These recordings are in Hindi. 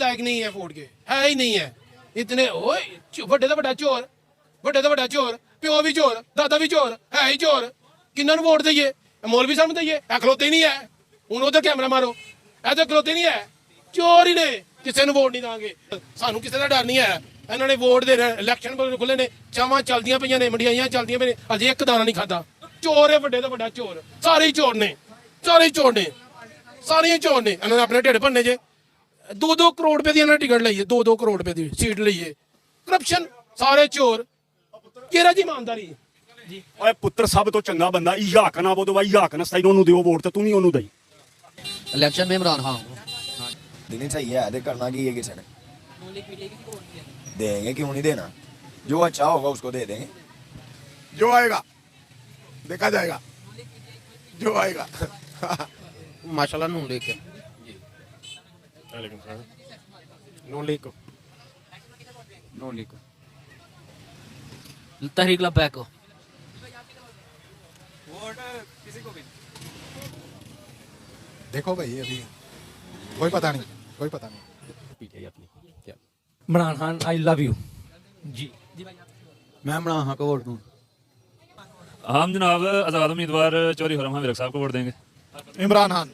लायक नहीं है वोट के, है ही नहीं है। इतने ਵੱਡੇ ਤੋਂ ਵੱਡਾ ਚੋਰ, ਵੱਡੇ ਤੋਂ ਵੱਡਾ ਚੋਰ, ਪਿਓ ਵੀ ਚੋਰ, ਦਾਦਾ ਵੀ ਚੋਰ, ਹੈ ਹੀ ਚੋਰ। ਕਿੰਨਾਂ ਨੂੰ ਵੋਟ ਦਈਏ? ਮੌਲਵੀ ਸਾਹਿਬ ਨੂੰ ਦਈਏ? ਇਹ ਖਲੋਤੇ ਨਹੀਂ ਹੈ। ਹੁਣ ਉਧਰ ਕੈਮਰਾ ਮਾਰੋ, ਇਹ ਤਾਂ ਖਲੋਤੇ ਨਹੀਂ ਹੈ, ਚੋਰ ਹੀ ਨੇ। ਕਿਸੇ ਨੂੰ ਵੋਟ ਨਹੀਂ ਦਾਂਗੇ, ਸਾਨੂੰ ਕਿਸੇ ਦਾ ਡਰ ਨਹੀਂ ਹੈ। ਇਹਨਾਂ ਨੇ ਵੋਟ ਦੇ ਇਲੈਕਸ਼ਨ ਖੁੱਲੇ ਨੇ, ਚਾਵਾਂ ਚੱਲਦੀਆਂ ਪਈਆਂ ਨੇ, ਮੰਡੀਆਂ ਚੱਲਦੀਆਂ ਪਈਆਂ ਨੇ, ਅਜੇ ਇੱਕ ਦਾਣਾ ਨਹੀਂ ਖਾਦਾ। ਚੋਰ ਹੈ ਵੱਡੇ ਤੋਂ ਵੱਡਾ ਚੋਰ, ਸਾਰੇ ਹੀ ਚੋਰ ਨੇ, ਸਾਰੇ ਹੀ ਚੋਰ ਨੇ, ਸਾਰੇ ਹੀ ਚੋਰ ਨੇ। ਇਹਨਾਂ ਨੇ ਆਪਣੇ ਢਿੱਡ ਭੰਨੇ ਜੇ। 2-2 ਕਰੋੜ ਰੁਪਏ ਦੀ ਇਹਨਾਂ ਨੇ ਟਿਕਟ ਲਈ ਹੈ, 2-2 ਕਰੋੜ ਰੁਪਏ ਦੀ ਸੀਟ ਲਈ ਹੈ। ਕਰਪਸ਼ਨ, ਸਾਰੇ ਚੋਰ, ਕਿਹੜਾ ਜੀ ਇਮਾਨਦਾਰੀ ਜੀ। ਓਏ ਪੁੱਤਰ ਸਭ ਤੋਂ ਚੰਗਾ ਬੰਦਾ ਇਹਾਕ ਨਾ ਬੋਦੋ ਬਾਈ, ਇਹਾਕ ਨਾ ਸਤਾਈ ਉਹਨੂੰ ਦਿਓ ਵੋਟ ਤੇ ਤੂੰ ਵੀ ਉਹਨੂੰ ਦਈ। इलेक्शन में इमरान खान देनी चाहिए है, करना की है किसी ने, देंगे क्यों नहीं देना, जो अच्छा होगा उसको दे देंगे, जो आएगा देखा जाएगा, जो आएगा। माशाल्लाह नून लीग के नून लीग को, नून लीग को तहरीक लब्बैक को देखो भाई अभी कोई पता नहीं, कोई पता नहीं। Imran Khan I love you ji. मैं इमरान खान को वोट दूं। हम जनाब आज़ाद उम्मीदवार चौधरी खुर्रम खान विरक साहब को वोट देंगे। इमरान खान,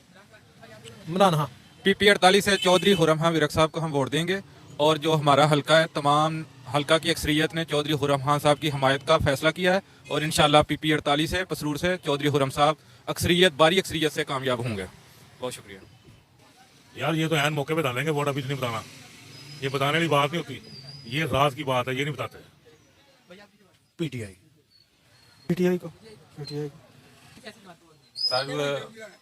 इमरान खान। PP 48 से चौधरी खुर्रम खान विरक साहब को हम वोट देंगे। और जो हमारा हल्का है, तमाम हल्का की अक्सरियत ने चौधरी खुर्रम खान साहब की हमायत का फैसला किया है और इंशाल्लाह PP 48 से पसरूर से चौधरी खुर्रम साहब बारी अक्सरियत से कामयाब होंगे। बहुत शुक्रिया यार ये तो ऐन मौके पे डालेंगे वोट, अभी नहीं बताना, ये बताने वाली बात नहीं होती, ये राज की बात है, ये नहीं बताते। PTI को सर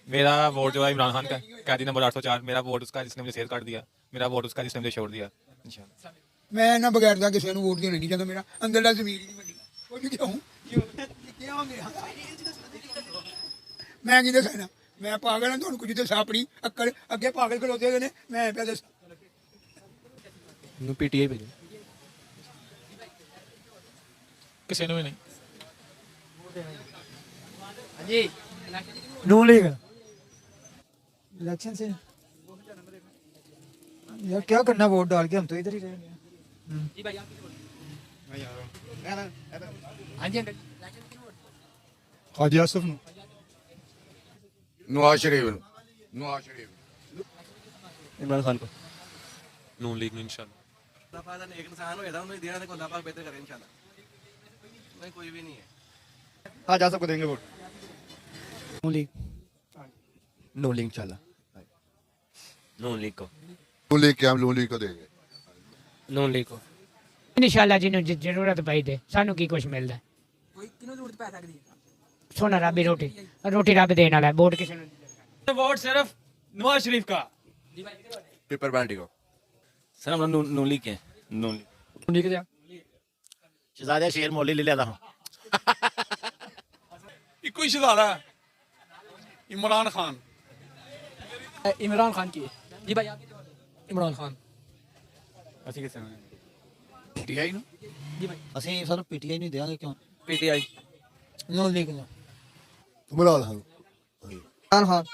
मेरा वोट जो है इमरान खान का, कैदी नंबर 804, मेरा वोट उसका जिसने मुझे शेयर कर दिया, मेरा वोट उसका जिसने मुझे छोड़ दिया इंशाल्लाह। मैं ना बगैर का किसी को वोट देना नहीं चाहता, मेरा अंदर जमीन ही नहीं बनी। मैं की दसा, मैं पागल हाँ, तुम कुछ दसा अपनी अक्ल अगे, पागल खलोते ने, मैं पे दस PTI भेजो किसी ने भी नहीं। जी। नून लीग इलेक्शन से यार क्या करना, वोट डाल के हम तो इधर ही रहेंगे। हाजी आसिफ नवाज शरीफ, नवाज शरीफ, इमरान खान को नून लीग में इंशाल्लाह। एक इंसान होएगा उन्हें देना को अल्लाह पाक बेहतर करे इंशाल्लाह। नहीं कोई भी नहीं है। हाजी आसिफ को देंगे वोट। नून लीग, नून लीग इंशाल्लाह। नून लीग को, नून लीग क्या, हम नून लीग को देंगे। नून लीग को इंशाल्लाह जिन्हों जरूरत पई दे, सानू की कुछ मिलदा है। सोना रब ही रोटी, रोटी रब देने वाला है, वोट किसी ने वोट सिर्फ नवाज शरीफ का। पेपर बांटी को। सर हम नून लीग के, नून लीग क्या शहजादा शेर मोली ले लिया था। इको ही शहजादा इमरान खान। इमरान खान की जी भाई, इमरान खान ਅਸੀਂ ਕਿਸੇ ਨੇ PTI नो जी भाई। ਅਸੀਂ ਸਰ PTI नहीं देंगे क्यों? PTI नून लीग को। इमरान खान, इमरान खान,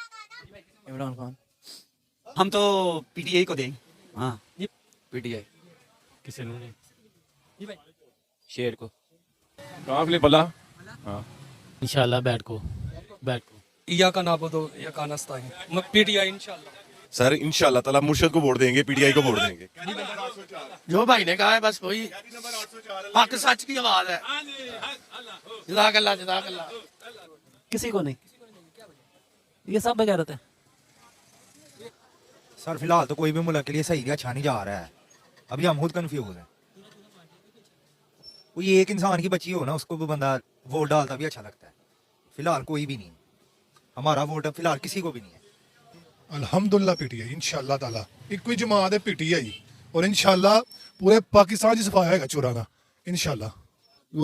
इमरान खान हम तो PTI को देंगे। हाँ जी। PTI किसी ने नहीं जी भाई। शेर को काफले बला। हाँ इंशाल्लाह बैठ को या का नाबो दो या का नस्ता है PTI इंशाल्लाह। सर इंशाल्लाह ताला मुर्शद को वोट देंगे, PTI को वोट देंगे। जो भाई ने कहा है बस वही हक सच की आवाज है। जज़ाकल्लाह जज़ाकल्लाह। किसी को नहीं, ये सब बगैरत है। सर फिलहाल तो कोई भी मुल्क के लिए सही अच्छा नहीं जा रहा है, अभी हम खुद कंफ्यूज हैं। कोई एक इंसान की बच्ची हो ना, उसको भी बंदा वोट डालता भी अच्छा लगता है। फिलहाल कोई भी नहीं, हमारा वोट फिलहाल किसी को भी नहीं है। अल्हम्दुलिल्लाह PTI इंशाल्लाह ताला एक कोई जमात है PTI, और इंशाल्लाह पूरे पाकिस्तान च सफाया होगा चोरां दा इंशाल्लाह।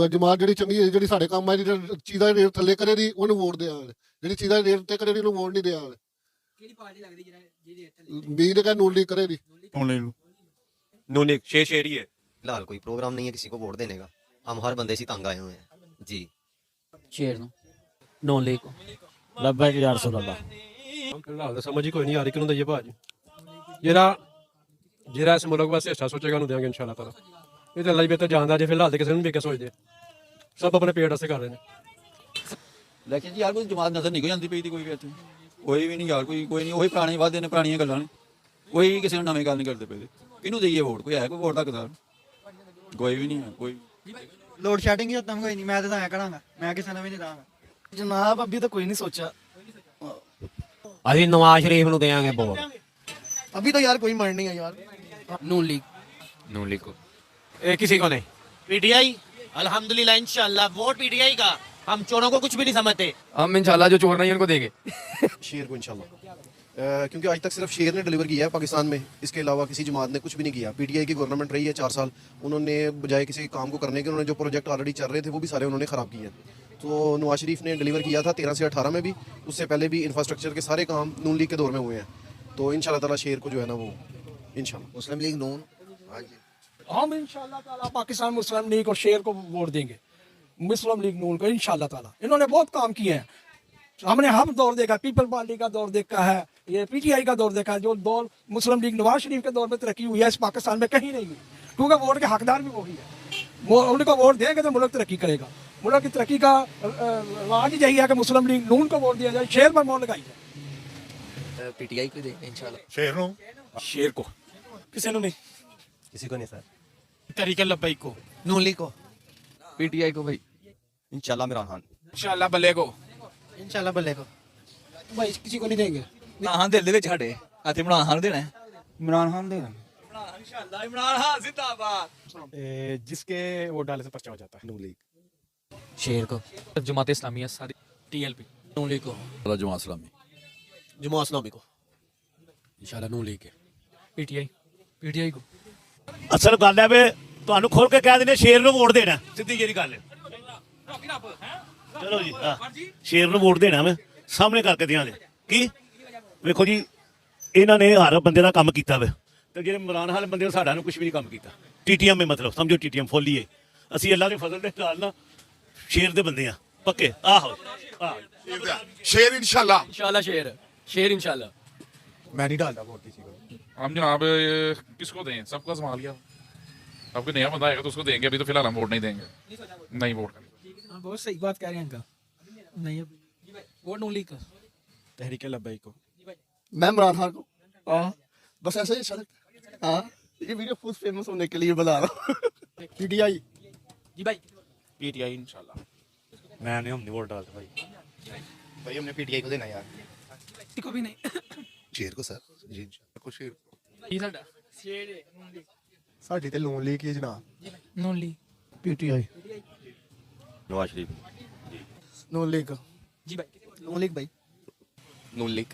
जमात जी चंगी है, जी साढ़े काम है, चीज़ा रेट थले करे दी उन्हें वोट दिया, जी चीज़ा रेट ते करे दी उन्हें वोट नहीं दिया। बीज ने कहा नून लीग करे दी, नून लीग शेर ही है। फिलहाल कोई प्रोग्राम नहीं है किसी को वोट देने का, हम हर बंदे से तंग आए हुए हैं जी। शेर नून लीग को लब्बैक या रसूल अल्लाह। फिलहाल तो समझ ही कोई नहीं आ रही, क्यों ये भाज जरा ਜਿਹੜਾ ਇਸ ਮੁਲਕ ਵਾਸਤੇ ਅੱਛਾ ਸੋਚੇਗਾ ਉਹਨੂੰ ਦੇਵਾਂਗੇ ਇਨਸ਼ਾਅੱਲਾ ਤਾਲਾ। ਇਹ ਤਾਂ ਅੱਲਾ ਹੀ ਬਿਹਤਰ ਜਾਣਦਾ ਜੇ ਫਿਲਹਾਲ ਤੇ ਕਿਸੇ ਨੂੰ ਵੀ ਕੇ ਸੋਚਦੇ ਸਭ ਆਪਣੇ ਪੇਟ ਵਾਸਤੇ ਕਰ ਰਹੇ ਨੇ। ਲੇਕਿਨ ਯਾਰ ਕੋਈ ਜਮਾਤ ਨਜ਼ਰ ਨਹੀਂ ਜਾਂਦੀ ਪਈ ਦੀ ਕੋਈ ਵੀ ਇੱਥੇ ਕੋਈ ਵੀ ਨਹੀਂ ਯਾਰ ਕੋਈ ਨਹੀਂ ਉਹੀ ਪੁਰਾਣੇ ਵਾਅਦੇ ਨੇ ਪੁਰਾਣੀਆਂ ਗੱਲਾਂ ਨੇ ਕੋਈ ਕਿਸੇ ਨੂੰ ਨਵੀਂ ਗੱਲ ਨਹੀਂ ਕਰਦੇ ਪਏ ਕਿਹਨੂੰ ਦਈਏ ਵੋਟ ਕੋਈ ਹੈ ਕੋਈ ਵੋਟ ਹੱਕਦਾਰ ਕੋਈ ਵੀ ਨਹੀਂ ਹੈ ਕੋਈ ਲੋਡ ਸ਼ੈਡਿੰਗ ਹੀ ਖਤਮ ਹੋਈ ਨਹੀਂ ਮੈਂ ਤਾਂ ਐ ਕਰਾਂਗਾ ਮੈਂ ਕਿਸੇ ਨੂੰ ਵੀ ਨਹੀਂ ਦਾਂਗਾ ਜਨਾਬ ਅਭੀ ਤਾਂ ਕੋਈ ਨਹੀਂ ਸੋਚਾ ਅਸੀਂ ਨਵਾਜ਼ ਸ਼ਰੀਫ ਨੂੰ ਦੇਵਾਂਗੇ ਵੋਟ। अभी तो यार कोई मर नहीं है यार नून लीग को किसी को नहीं। पीटीआई अल्हम्दुलिल्लाह इंशाल्लाह वोट पीटीआई का हम चोरों को कुछ भी नहीं समझते हम इंशाल्लाह जो चोर नहीं उनको देंगे। शेर को इंशाल्लाह, क्योंकि आज तक सिर्फ शेर ने डिलीवर किया है पाकिस्तान में, इसके अलावा किसी जमात ने कुछ भी नहीं किया। पीटीआई की गवर्नमेंट रही है 4 साल, उन्होंने बजाय किसी काम को करने के उन्होंने जो प्रोजेक्ट ऑलरेडी चल रहे थे वो भी सारे उन्होंने ख़राब किए हैं। तो नवाज शरीफ ने डिलीवर किया था 13 से 18 में भी, उससे पहले भी इंफ्रास्ट्रक्चर के सारे काम नून लीग के दौर में हुए हैं। तो इंशाल्लाह ताला शेर को जो है ना वो इंशाल्लाह मुस्लिम लीग नून हम इंशाल्लाह ताला पाकिस्तान मुस्लिम लीग और शेर को वोट देंगे, मुस्लिम लीग नून को इंशाल्लाह ताला। इन्होंने बहुत काम किए हैं। हमने हम दौर देखा, पीपल पार्टी का दौर देखा है, ये पीटीआई का दौर देखा है। जो दौर मुस्लिम लीग नवाज शरीफ के दौर में तरक्की हुई है इस पाकिस्तान में कहीं नहीं हुई, क्योंकि वोट के हकदार भी वही है। वो उनको वोट देंगे तो मुल्क तरक्की करेगा। मुल्क की तरक्की का राज यही है कि मुस्लिम लीग नून को वोट दिया जाए, शेर पर मोहर लगाई जाए। पीटीआई को देंगे इंशाल्लाह शेर ਨੂੰ शेर को किसी ने नहीं। किसी को नहीं सर। तरीके लब्बई को, नून लीग को पीटीआई को भाई इंशाल्लाह इमरान खान। इंशाल्लाह बल्ले को। इंशाल्लाह बल्ले को भाई किसी को नहीं देंगे। ਹਾਂ ਦਿਲ ਦੇ ਵਿੱਚ ਸਾਡੇ ਅਤੇ ਇਮਰਾਨ ਖਾਨ ਦੇਣਾ इमरान खान देगा इंशाल्लाह इमरान खान जिंदाबाद जिसके वोट डाले से पर्चा हो जाता है। नून लीग शेर को जमात इस्लामिया सारी टीएलपी नून लीग को जमात इस्लामी जमात इस्लामी को इंशाल्लाह नून लीग है। पीटीआई को ਅਸਲ ਗੱਲ ਹੈ ਵੀ ਤੁਹਾਨੂੰ ਖੋਲ ਕੇ ਕਹਿ ਦਿੰਦੇ ਸ਼ੇਰ ਨੂੰ ਵੋਟ ਦੇਣਾ, ਸਿੱਧੀ ਜਿਹੜੀ ਗੱਲ ਹੈ। ਚਲੋ ਜੀ ਸ਼ੇਰ ਨੂੰ ਵੋਟ ਦੇਣਾ ਮੈਂ ਸਾਹਮਣੇ ਕਰਕੇ ਦਿਆਂਗੇ। ਕੀ ਵੇਖੋ ਜੀ ਇਹਨਾਂ ਨੇ ਹਰ ਬੰਦੇ ਦਾ ਕੰਮ ਕੀਤਾ ਵੇ, ਤੇ ਜਿਹੜੇ ਇਮਰਾਨ ਖਾਨ ਬੰਦੇ ਨੇ ਸਾਡਾ ਨੂੰ ਕੁਝ ਵੀ ਨਹੀਂ ਕੰਮ ਕੀਤਾ। ਟੀਟੀਐਮ ਹੈ ਮਤਲਬ ਸਮਝੋ ਟੀਟੀਐਮ ਫੁੱਲੀ ਹੈ। ਅਸੀਂ ਅੱਲਾ ਦੇ ਫਜ਼ਲ ਦੇ ਨਾਲ ਨਾ ਸ਼ੇਰ ਦੇ ਬੰਦੇ ਆ ਪੱਕੇ। ਆਹੋ शेर इंशाल्लाह इंशाल्लाह शेर इंशाल्लाह। मैं नहीं डालता वोट किसी को। हम जनाब किसको दें, सबका संभाल लिया। अब कोई नया बंदा आएगा तो उसको देंगे, अभी तो फिलहाल हम वोट नहीं देंगे, नहीं वोट करेंगे। बहुत सही बात कह रहे हैं अंकल। नहीं वोट नून लीग का। तहरीक लब्बई को। मैं इमरान खान को। हाँ बस ऐसे ही अच्छा लगता है। हाँ ये वीडियो फुल फेमस होने के लिए बता रहा हूँ। पीटीआई जी भाई पीटीआई इंशाल्लाह। ਮੈਂ ਨਹੀਂ ਵੋਟ ਡਾਲਦਾ ਭਾਈ। भाई हमने पीटीआई को देना यार। किसी को भी नहीं। शेर को सर जी इंशाल्लाह को शेर। ये साडा शेर है नून लीग। साडी ते नून लीग ही जनाब। नून लीग पीटीआई नवाज शरीफ नून लीग जी भाई नून लीग भाई नून लीग